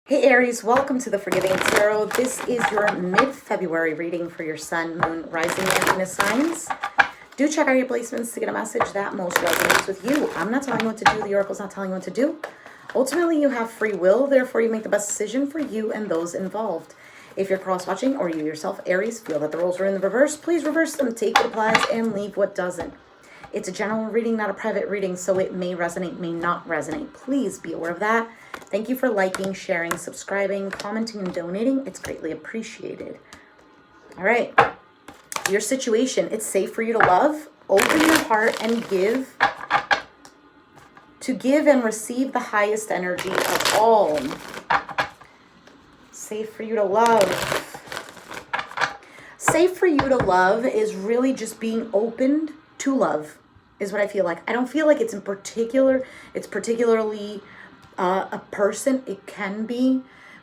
Hey Aries, welcome to the Forgiving Tarot. This is your mid-February reading for your Sun, Moon, Rising, and Venus signs. Do check out your placements to get a message that most resonates with you. I'm not telling you what to do. The Oracle's not telling you what to do. Ultimately, you have free will. Therefore, you make the best decision for you and those involved. If you're cross-watching or you yourself, Aries, feel that the roles are in the reverse, please reverse them. Take what applies and leave what doesn't. It's a general reading, not a private reading, so it may resonate, may not resonate. Please be aware of that. Thank you for liking, sharing, subscribing, commenting, and donating. It's greatly appreciated. All right. Your situation, it's safe for you to love, open your heart, and give. To give and receive the highest energy of all. Safe for you to love. Safe for you to love is really just being opened to love, is what I feel like. I don't feel like it's particularly a person. It can be,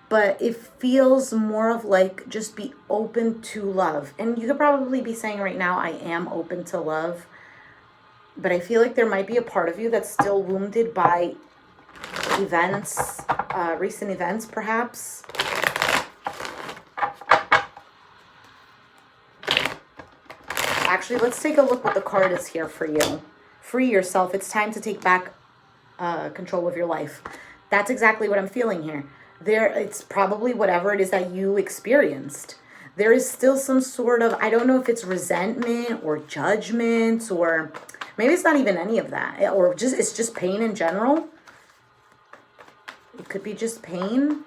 but it feels more of like just be open to love. And you could probably be saying right now, I am open to love, but I feel like there might be a part of you that's still wounded by events, recent events perhaps. Actually, let's take a look what the card is here for you. Free yourself. It's time to take back control of your life. That's exactly what I'm feeling here. It's probably whatever it is that you experienced. There is still some sort of, I don't know if it's resentment or judgment, or maybe it's not even any of that, or it's just pain in general. It could be just pain.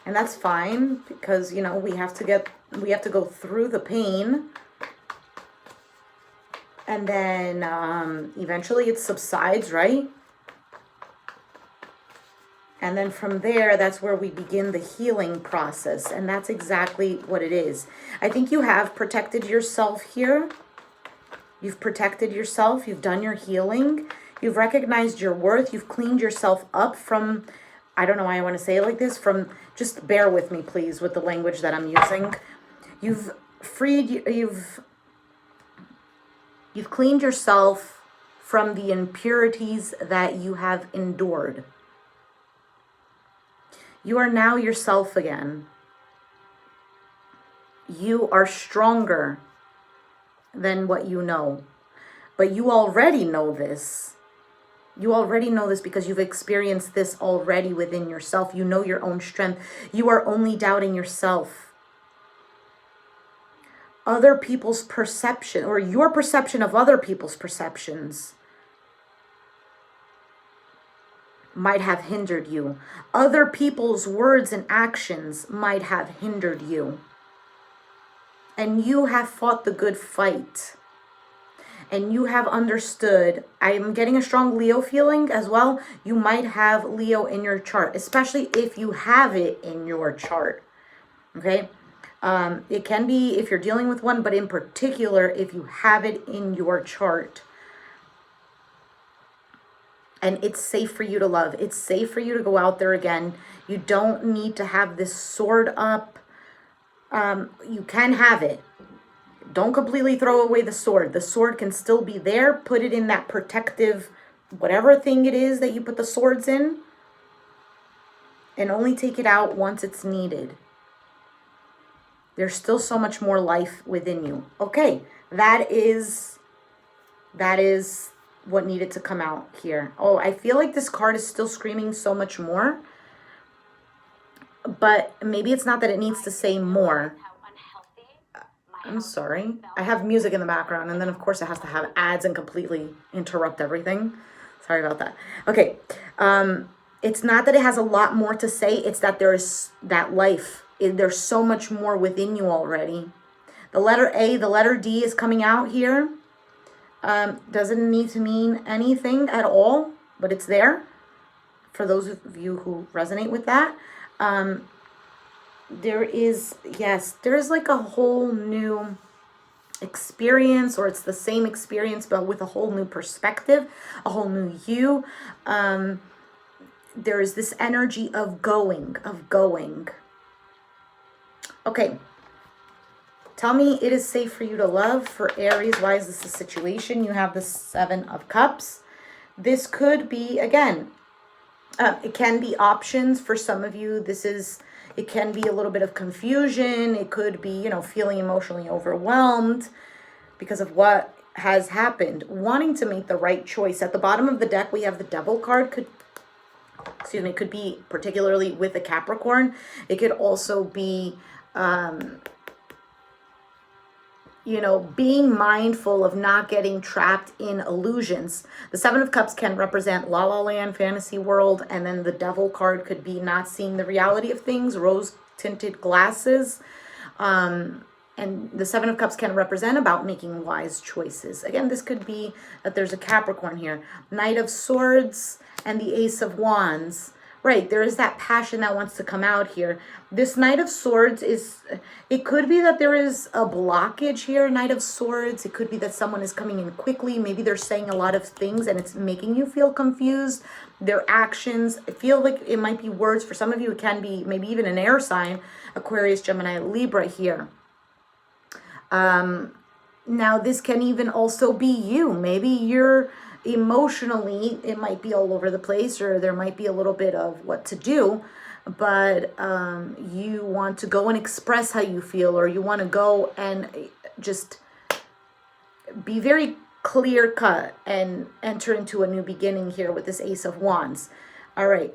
And that's fine, because, you know, we have to go through the pain. And then eventually it subsides, right? And then from there, that's where we begin the healing process. And that's exactly what it is. I think you have protected yourself here. You've protected yourself. You've done your healing. You've recognized your worth. You've cleaned yourself up from, I don't know why I want to say it like this, from, just bear with me, please, with the language that I'm using. You've cleaned yourself from the impurities that you have endured. You are now yourself again. You are stronger than what you know. But you already know this. You already know this because you've experienced this already within yourself. You know your own strength. You are only doubting yourself. Other people's perception, or your perception of other people's perceptions, might have hindered you. Other people's words and actions might have hindered you. And you have fought the good fight. And you have understood. I'm getting a strong Leo feeling as well. You might have Leo in your chart, especially if you have it in your chart. Okay? It can be if you're dealing with one, but in particular, if you have it in your chart. And it's safe for you to love. It's safe for you to go out there again. You don't need to have this sword up. You can have it. Don't completely throw away the sword. The sword can still be there. Put it in that protective, whatever thing it is that you put the swords in. And only take it out once it's needed. There's still so much more life within you. Okay, that is what needed to come out here. Oh, I feel like this card is still screaming so much more. But maybe it's not that it needs to say more. I'm sorry. I have music in the background, and then of course it has to have ads and completely interrupt everything. Sorry about that. Okay. It's not that it has a lot more to say. It's that there's that life. There's so much more within you already. The letter A, the letter D is coming out here. Doesn't need to mean anything at all, but it's there. For those of you who resonate with that. There's like a whole new experience, or it's the same experience, but with a whole new perspective, a whole new you. There is this energy of going. Okay. Tell me it is safe for you to love. For Aries, why is this a situation? You have the 7 of Cups. This could be, again, It can be options for some of you. It can be a little bit of confusion. It could be, you know, feeling emotionally overwhelmed because of what has happened, wanting to make the right choice. At the bottom of the deck, we have the Devil card. Could be particularly with a Capricorn. It could also be, you know, being mindful of not getting trapped in illusions. The Seven of Cups can represent La La Land, fantasy world, and then the Devil card could be not seeing the reality of things, rose-tinted glasses. And the Seven of Cups can represent about making wise choices. Again, this could be that there's a Capricorn here. Knight of Swords and the Ace of Wands. Right, there is that passion that wants to come out here. This Knight of Swords it could be that there is a blockage here, Knight of Swords. It could be that someone is coming in quickly. Maybe they're saying a lot of things and it's making you feel confused. Their actions, I feel like it might be words. For some of you, it can be maybe even an air sign, Aquarius, Gemini, Libra here. Now this can even also be you. Maybe you're emotionally, it might be all over the place, or there might be a little bit of what to do, but you want to go and express how you feel, or you want to go and just be very clear cut and enter into a new beginning here with this Ace of Wands. All right,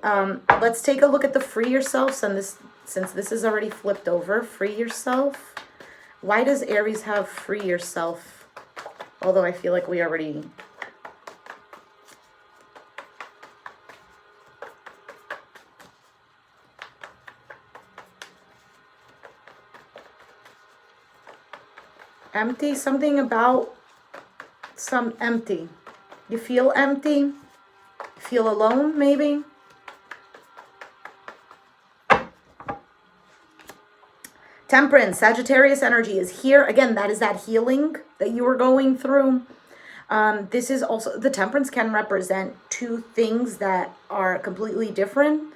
let's take a look at the free yourself. Since this is already flipped over, free yourself. Why does Aries have free yourself? Although I feel like we already... Empty, something about some empty. You feel empty? Feel alone, maybe? Temperance, Sagittarius energy is here. Again, that is that healing that you were going through. This is also, the Temperance can represent two things that are completely different.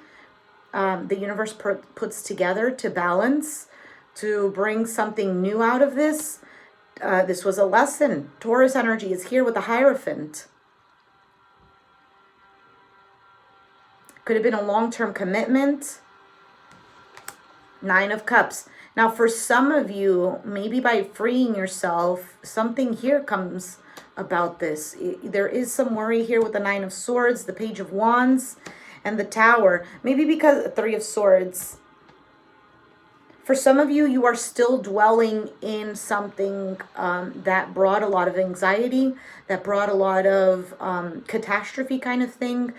The universe puts together to balance, to bring something new out of this. This was a lesson. Taurus energy is here with the Hierophant. Could have been a long-term commitment. Nine of Cups. Now, for some of you, maybe by freeing yourself, something here comes about this. There is some worry here with the Nine of Swords, the Page of Wands, and the Tower. Maybe because Three of Swords. For some of you, you are still dwelling in something that brought a lot of anxiety, that brought a lot of catastrophe kind of thing.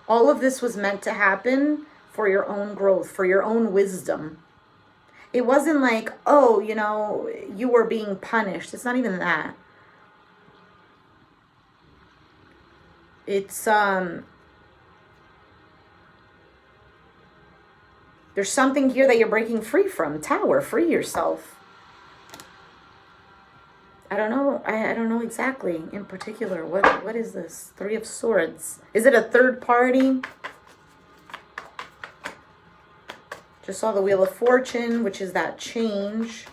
All of this was meant to happen for your own growth, for your own wisdom. It wasn't like, oh, you know, you were being punished. It's not even that. It's, there's something here that you're breaking free from. Tower, free yourself. I don't know. I don't know exactly in particular. What is this? Three of Swords. Is it a third party? Just saw the Wheel of Fortune, which is that change.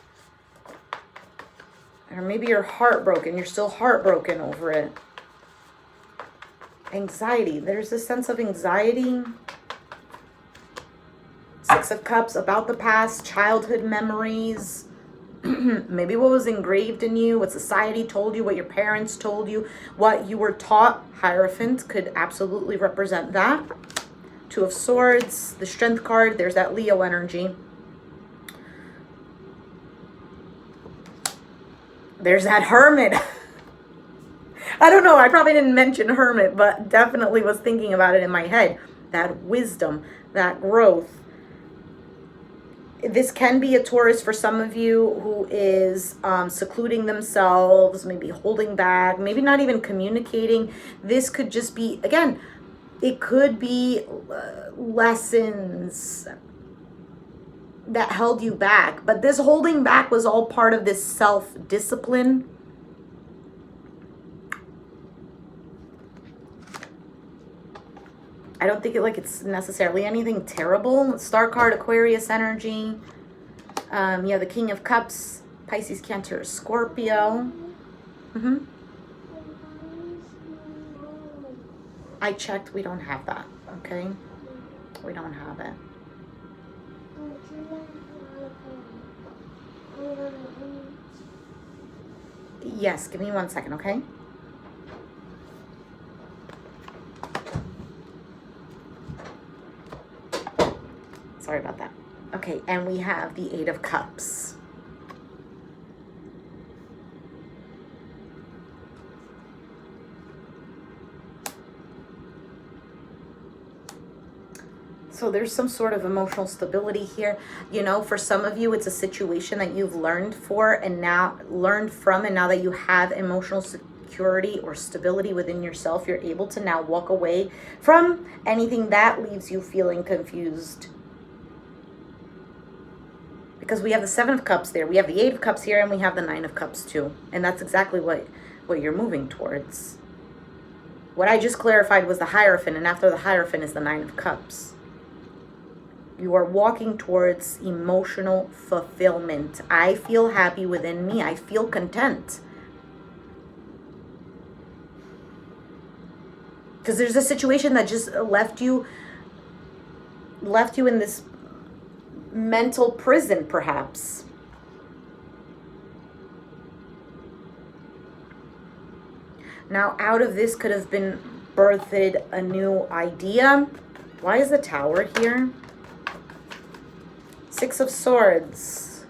Or maybe you're heartbroken. You're still heartbroken over it. Anxiety. There's a sense of anxiety. Six of Cups, about the past, childhood memories. Maybe what was engraved in you, what society told you, what your parents told you, what you were taught. Hierophant could absolutely represent that. Two of Swords, the Strength card, there's that Leo energy. There's that Hermit. I don't know, I probably didn't mention Hermit, but definitely was thinking about it in my head. That wisdom, that growth. This can be a Taurus for some of you who is secluding themselves, maybe holding back, maybe not even communicating. This could just be, again, it could be lessons that held you back. But this holding back was all part of this self-discipline. I don't think it's necessarily anything terrible. Star card, Aquarius energy. You have the King of Cups, Pisces, Cancer, Scorpio. I checked. We don't have that. Okay. We don't have it. Yes, give me 1 second, okay? Sorry about that. Okay, and we have the Eight of Cups. So there's some sort of emotional stability here. You know, for some of you, it's a situation that you've learned from, and now that you have emotional security or stability within yourself, you're able to now walk away from anything that leaves you feeling confused. Because we have the Seven of Cups there, we have the Eight of Cups here, and we have the Nine of Cups too. And that's exactly what you're moving towards. What I just clarified was the Hierophant, and after the Hierophant is the Nine of Cups. You are walking towards emotional fulfillment. I feel happy within me. I feel content. Because there's a situation that just left you in this mental prison, perhaps. Now, out of this could have been birthed a new idea. Why is the Tower here? Six of Swords.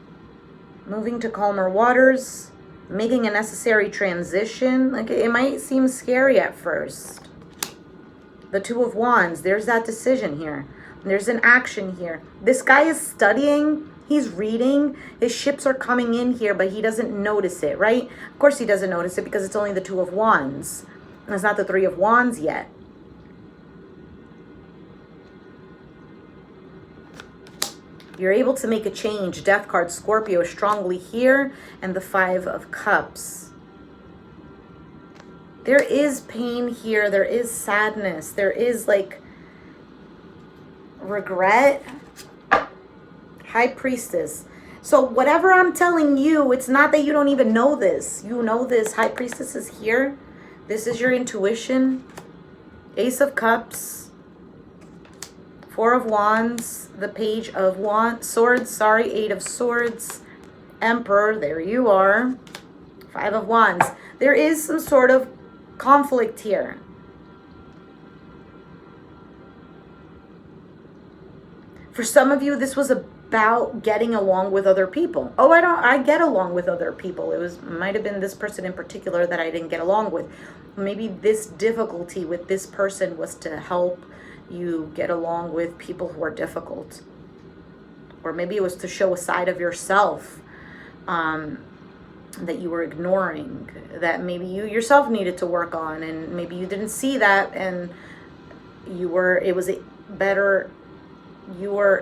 Moving to calmer waters. Making a necessary transition. Like, it might seem scary at first. The Two of Wands. There's that decision here. There's an action here. This guy is studying. He's reading. His ships are coming in here, but he doesn't notice it, right? Of course he doesn't notice it because it's only the Two of Wands. And it's not the Three of Wands yet. You're able to make a change. Death card, Scorpio, strongly here. And the Five of Cups. There is pain here. There is sadness. There is like regret. High Priestess. So whatever I'm telling you, it's not that you don't even know this. You know this. High Priestess is here. This is your intuition. Ace of Cups. Four of Wands. The Page of Swords. Eight of Swords. Emperor. There you are. Five of Wands. There is some sort of conflict here. For some of you, this was about getting along with other people. Oh, I get along with other people. Might have been this person in particular that I didn't get along with. Maybe this difficulty with this person was to help you get along with people who are difficult. Or maybe it was to show a side of yourself that you were ignoring, that maybe you yourself needed to work on, and maybe you didn't see that, and you were better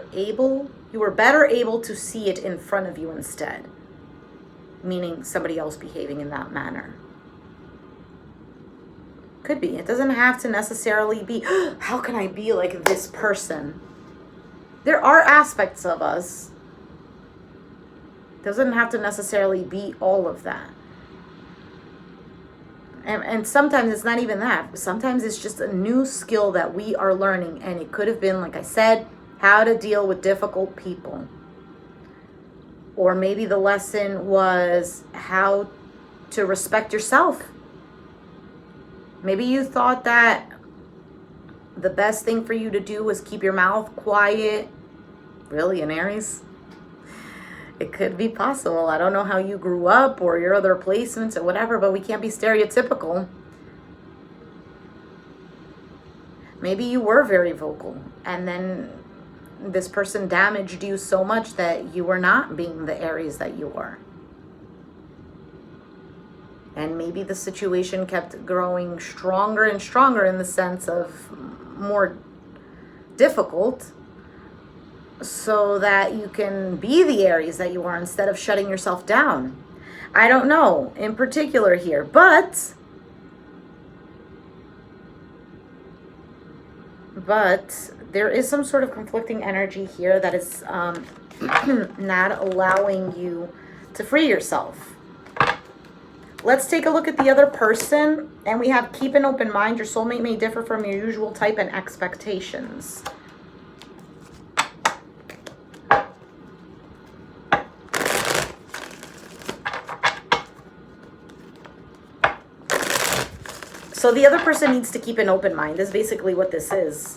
able to see it in front of you instead, meaning somebody else behaving in that manner. Could be. It doesn't have to necessarily be, how can I be like this person? There are aspects of us. Doesn't have to necessarily be all of that. And sometimes it's not even that. Sometimes it's just a new skill that we are learning. And it could have been, like I said, how to deal with difficult people. Or maybe the lesson was how to respect yourself. Maybe you thought that the best thing for you to do was keep your mouth quiet. Really, an Aries? It could be possible. I don't know how you grew up or your other placements or whatever, but we can't be stereotypical. Maybe you were very vocal, and then this person damaged you so much that you were not being the Aries that you were. And maybe the situation kept growing stronger and stronger in the sense of more difficult, so that you can be the Aries that you are instead of shutting yourself down. I don't know in particular here, but but there is some sort of conflicting energy here that is not allowing you to free yourself. Let's take a look at the other person, and we have keep an open mind. Your soulmate may differ from your usual type and expectations. So the other person needs to keep an open mind is basically what this is.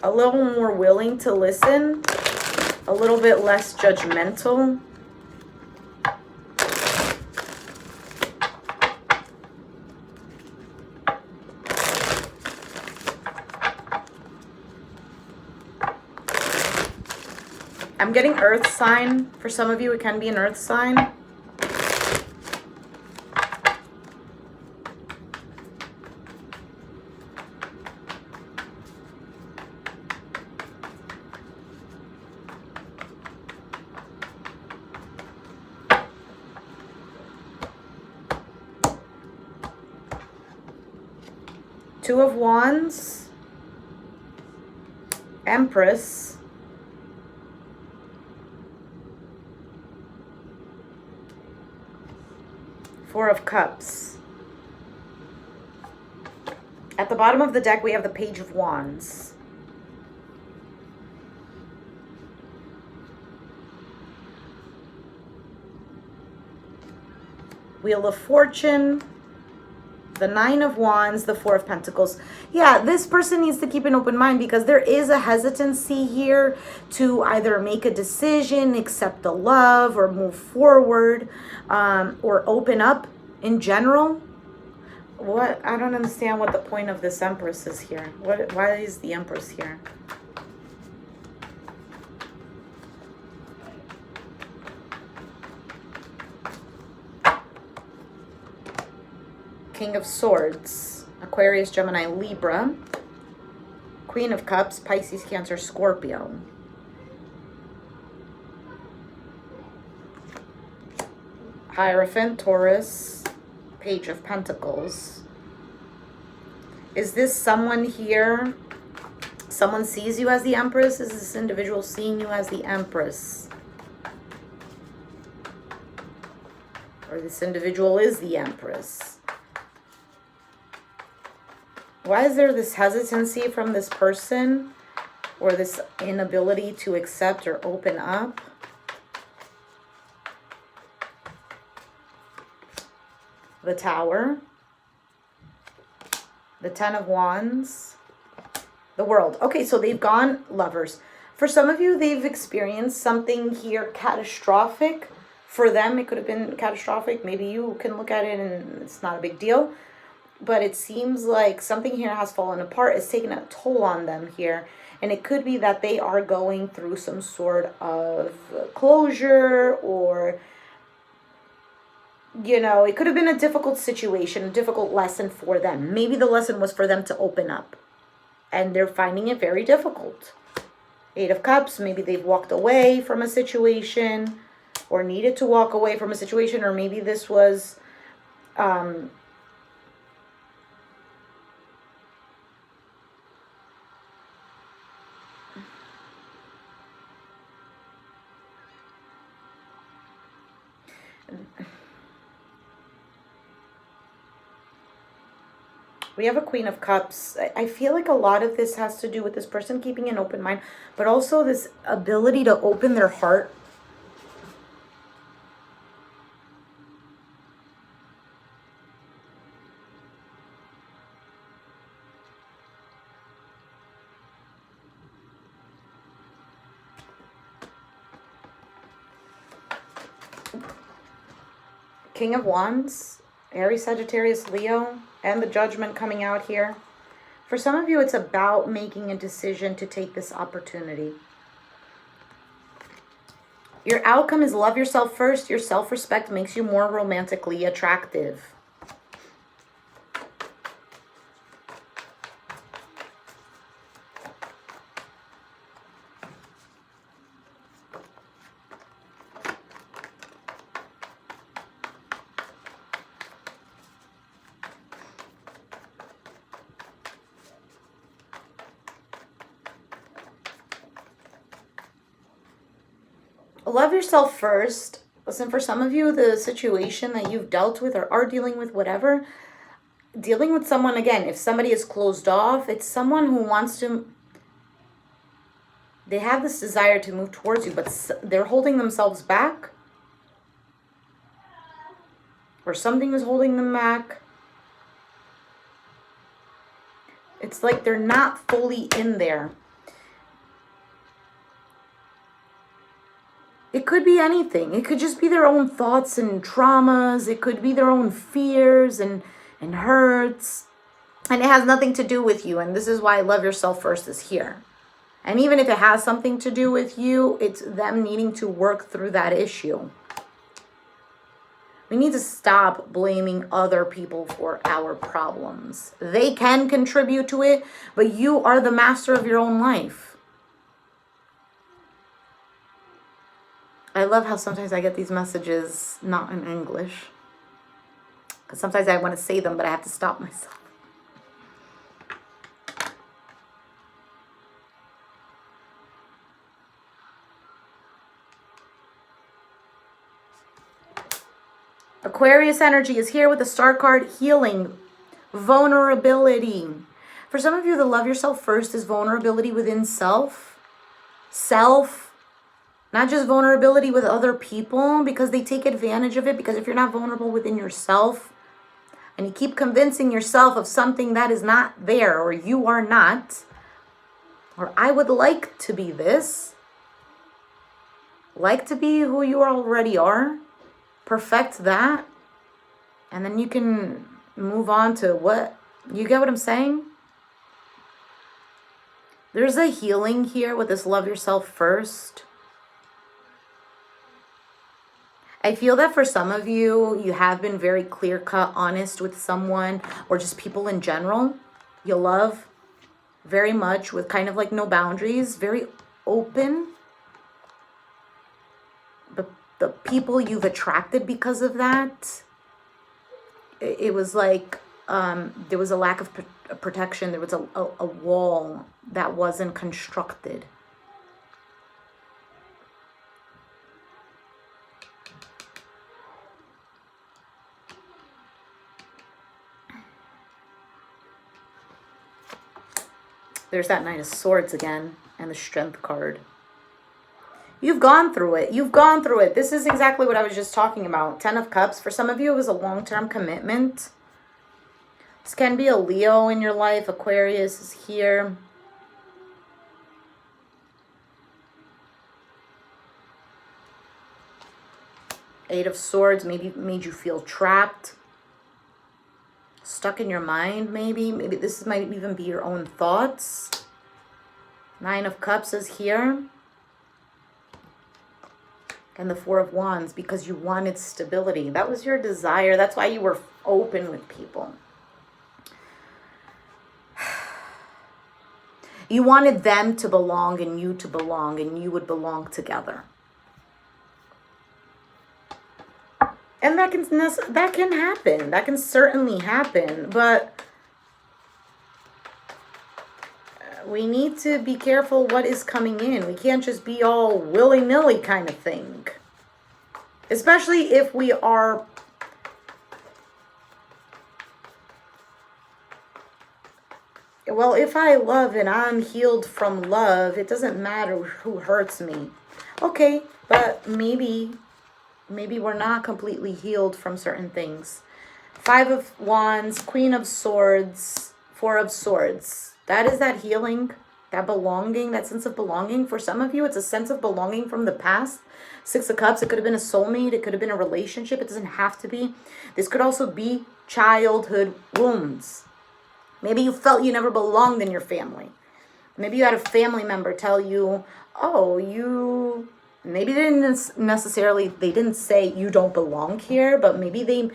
A little more willing to listen, a little bit less judgmental. I'm getting earth sign. For some of you, it can be an earth sign. Two of Wands, Empress, Four of Cups. At the bottom of the deck, we have the Page of Wands. Wheel of Fortune, the Nine of Wands, the Four of Pentacles. Yeah, this person needs to keep an open mind because there is a hesitancy here to either make a decision, accept the love, or move forward, or open up in general. What? I don't understand what the point of this Empress is here. Why is the Empress here? King of Swords, Aquarius, Gemini, Libra, Queen of Cups, Pisces, Cancer, Scorpio. Hierophant, Taurus, Page of Pentacles. Is this someone here? Someone sees you as the Empress? Is this individual seeing you as the Empress? Or this individual is the Empress? Why is there this hesitancy from this person, or this inability to accept or open up? The Tower, the Ten of Wands, the World. Okay, so they've gone Lovers. For some of you, they've experienced something here catastrophic. For them, it could have been catastrophic. Maybe you can look at it and it's not a big deal. But it seems like something here has fallen apart. It's taken a toll on them here. And it could be that they are going through some sort of closure, or, you know, it could have been a difficult situation, a difficult lesson for them. Maybe the lesson was for them to open up, and they're finding it very difficult. Eight of Cups, maybe they've walked away from a situation, or needed to walk away from a situation, or maybe this was... We have a Queen of Cups. I feel like a lot of this has to do with this person keeping an open mind, but also this ability to open their heart. King of Wands, Aries, Sagittarius, Leo, and the Judgment coming out here. For some of you, it's about making a decision to take this opportunity. Your outcome is love yourself first. Your self-respect makes you more romantically attractive. Love yourself first. Listen, for some of you, the situation that you've dealt with or are dealing with, whatever, dealing with someone, again, if somebody is closed off, it's someone who wants to, they have this desire to move towards you, but they're holding themselves back. Or something is holding them back. It's like they're not fully in there. It could be anything. It could just be their own thoughts and traumas. It could be their own fears and hurts. And it has nothing to do with you. And this is why Love Yourself First is here. And even if it has something to do with you, it's them needing to work through that issue. We need to stop blaming other people for our problems. They can contribute to it, but you are the master of your own life. I love how sometimes I get these messages not in English. Because sometimes I want to say them, but I have to stop myself. Aquarius energy is here with the Star card, healing, vulnerability. For some of you, the Love Yourself First is vulnerability within self. Not just vulnerability with other people, because they take advantage of it. Because if you're not vulnerable within yourself and you keep convincing yourself of something that is not there, or you are not, or I would like to be this, like to be who you already are, perfect that, and then you can move on to what, you get what I'm saying? There's a healing here with this Love Yourself First. I feel that for some of you, you have been very clear-cut, honest with someone, or just people in general. You love very much with kind of like no boundaries, very open. But the people you've attracted because of that, it was like there was a lack of protection. There was a wall that wasn't constructed. There's that Knight of Swords again, and the Strength card. You've gone through it. You've gone through it. This is exactly what I was just talking about. 10 of Cups. For some of you, it was a long-term commitment. This can be a Leo in your life. Aquarius is here. Eight of Swords maybe made you feel trapped. Stuck in your mind, maybe. Maybe this might even be your own thoughts. Nine of Cups is here. And the Four of Wands, because you wanted stability. That was your desire. That's why you were open with people. You wanted them to belong and you to belong, and you would belong together. And that can happen. That can certainly happen. But we need to be careful what is coming in. We can't just be all willy-nilly kind of thing. Especially if we are... Well, if I love and I'm healed from love, it doesn't matter who hurts me. Okay, but maybe we're not completely healed from certain things. Five of Wands, Queen of Swords, Four of Swords. That is that healing, that belonging, that sense of belonging. For some of you, it's a sense of belonging from the past. Six of Cups, it could have been a soulmate. It could have been a relationship. It doesn't have to be. This could also be childhood wounds. Maybe you felt you never belonged in your family. Maybe you had a family member tell you, oh, you... Maybe they didn't say you don't belong here, but maybe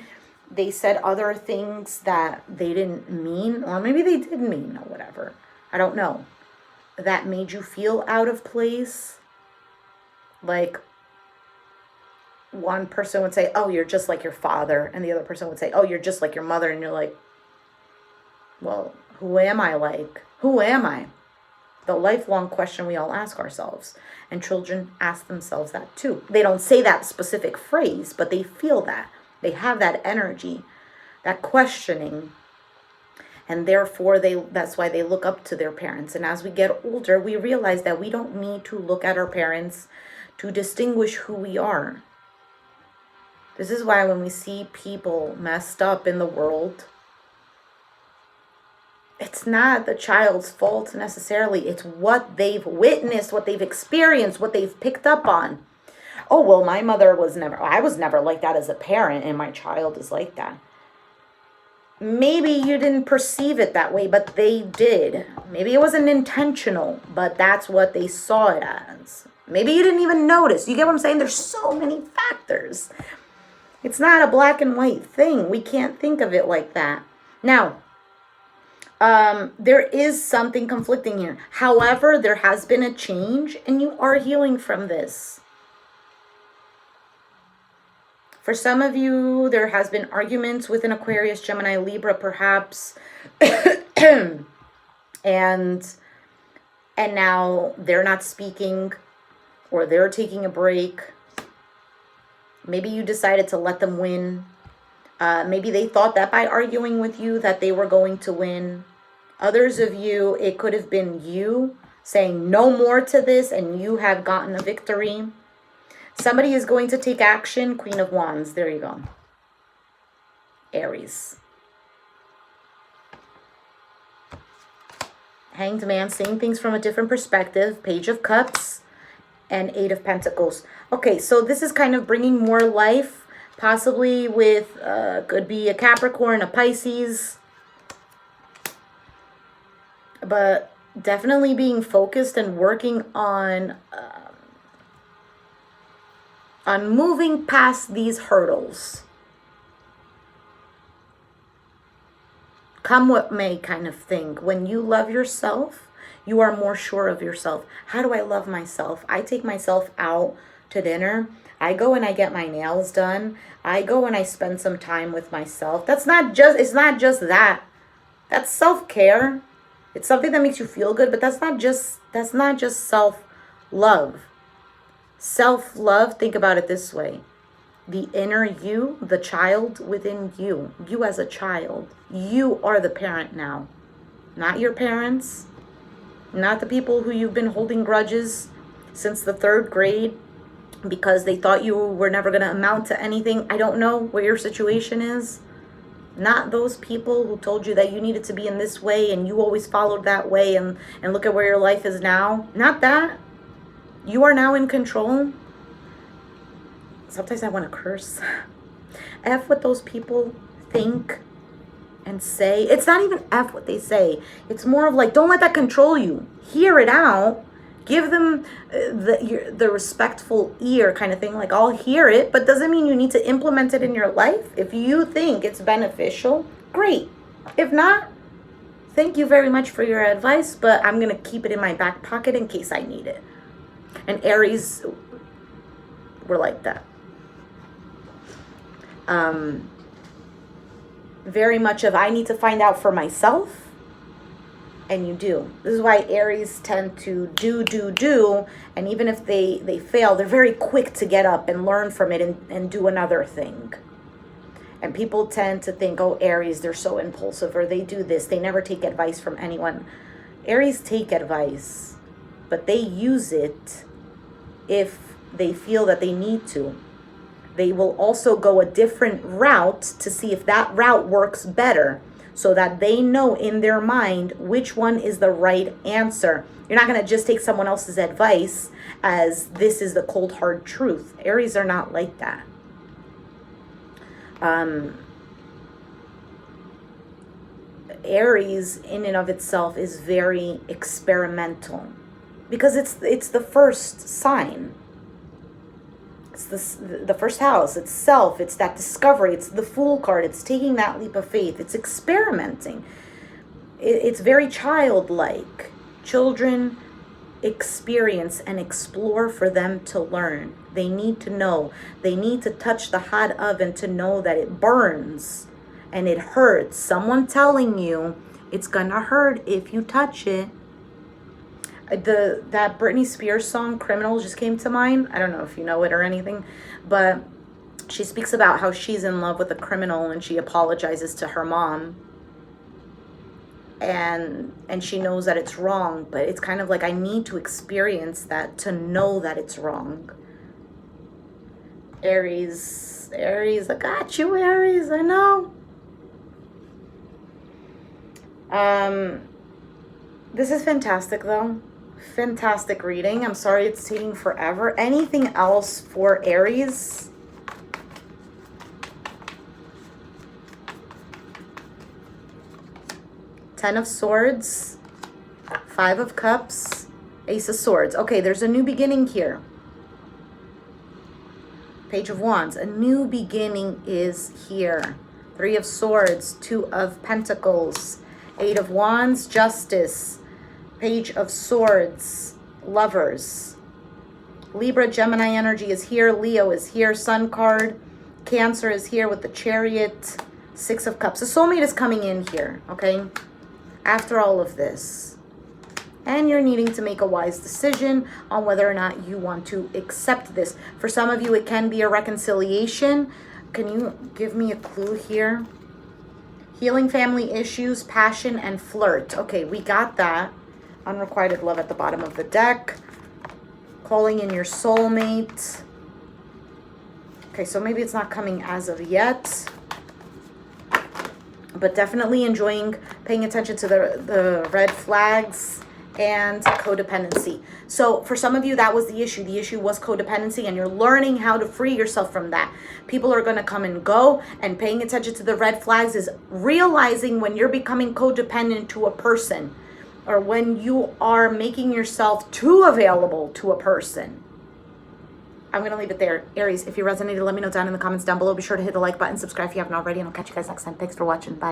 they said other things that they didn't mean, or maybe they did mean, or whatever. I don't know. That made you feel out of place. Like, one person would say, oh, you're just like your father, and the other person would say, oh, you're just like your mother, and you're like, well, who am I like? Who am I? The lifelong question we all ask ourselves. And children ask themselves that too. They don't say that specific phrase, but they feel that. They have that energy, that questioning. And therefore, that's why they look up to their parents. And as we get older, we realize that we don't need to look at our parents to distinguish who we are. This is why when we see people messed up in the world, it's not the child's fault necessarily. It's what they've witnessed, what they've experienced, what they've picked up on. Oh, well, I was never like that as a parent, and my child is like that. Maybe you didn't perceive it that way, but they did. Maybe it wasn't intentional, but that's what they saw it as. Maybe you didn't even notice. You get what I'm saying? There's so many factors. It's not a black and white thing. We can't think of it like that. Now, there is something conflicting here. However, there has been a change, and you are healing from this. For some of you, there has been arguments with an Aquarius, Gemini, Libra, perhaps. and now they're not speaking, or they're taking a break. Maybe you decided to let them win. Maybe they thought that by arguing with you that they were going to win. Others of you, it could have been you saying no more to this, and you have gotten a victory. Somebody is going to take action. Queen of Wands. There you go. Aries. Hanged Man, seeing things from a different perspective. Page of Cups and Eight of Pentacles. Okay, so this is kind of bringing more life, possibly with, could be a Capricorn, a Pisces. But definitely being focused and working on moving past these hurdles. Come what may kind of thing. When you love yourself, you are more sure of yourself. How do I love myself? I take myself out to dinner. I go and I get my nails done. I go and I spend some time with myself. It's not just that. That's self-care. It's something that makes you feel good, but that's not just self-love. Self-love, think about it this way. The inner you, the child within you as a child, you are the parent now. Not your parents, not the people who you've been holding grudges since the 3rd grade because they thought you were never going to amount to anything. I don't know what your situation is. Not those people who told you that you needed to be in this way and you always followed that way and look at where your life is now. Not that. You are now in control. Sometimes I want to curse. F what those people think and say. It's not even F what they say. It's more of like, don't let that control you. Hear it out. Give them the respectful ear kind of thing. Like, I'll hear it, but doesn't mean you need to implement it in your life. If you think it's beneficial, great. If not, thank you very much for your advice, but I'm going to keep it in my back pocket in case I need it. And Aries were like that. Very much of, I need to find out for myself. And you do. This is why Aries tend to do. And even if they fail, they're very quick to get up and learn from it and do another thing. And people tend to think, oh, Aries, they're so impulsive, or they do this. They never take advice from anyone. Aries take advice, but they use it if they feel that they need to. They will also go a different route to see if that route works better, so that they know in their mind which one is the right answer. You're not going to just take someone else's advice as this is the cold hard truth. Aries are not like that. Aries in and of itself is very experimental because it's the first sign. It's the first house. It's self. It's that discovery. It's the Fool card. It's taking that leap of faith. It's experimenting. It's very childlike. Children experience and explore for them to learn. They need to know. They need to touch the hot oven to know that it burns and it hurts. Someone telling you it's gonna hurt if you touch it. That Britney Spears song "Criminal" just came to mind. I don't know if you know it or anything, but she speaks about how she's in love with a criminal and she apologizes to her mom. And she knows that it's wrong, but it's kind of like, I need to experience that to know that it's wrong. Aries, I got you, Aries, I know. This is fantastic, though. Fantastic reading. I'm sorry it's taking forever. Anything else for Aries? Ten of Swords, Five of Cups, Ace of Swords. Okay, there's a new beginning here. Page of Wands. A new beginning is here. Three of Swords, Two of Pentacles, Eight of Wands, Justice, Page of Swords, Lovers. Libra, Gemini energy is here. Leo is here. Sun card. Cancer is here with the Chariot. Six of Cups. The soulmate is coming in here, okay? After all of this. And you're needing to make a wise decision on whether or not you want to accept this. For some of you, it can be a reconciliation. Can you give me a clue here? Healing family issues, passion, and flirt. Okay, we got that. Unrequited love at the bottom of the deck. Calling in your soulmate. Okay, so maybe it's not coming as of yet. But definitely enjoying paying attention to the red flags and codependency. So for some of you, that was the issue. The issue was codependency, and you're learning how to free yourself from that. People are going to come and go, and paying attention to the red flags is realizing when you're becoming codependent to a person, or when you are making yourself too available to a person. I'm going to leave it there. Aries, if you resonated, let me know down in the comments down below. Be sure to hit the like button, subscribe if you haven't already, and I'll catch you guys next time. Thanks for watching. Bye.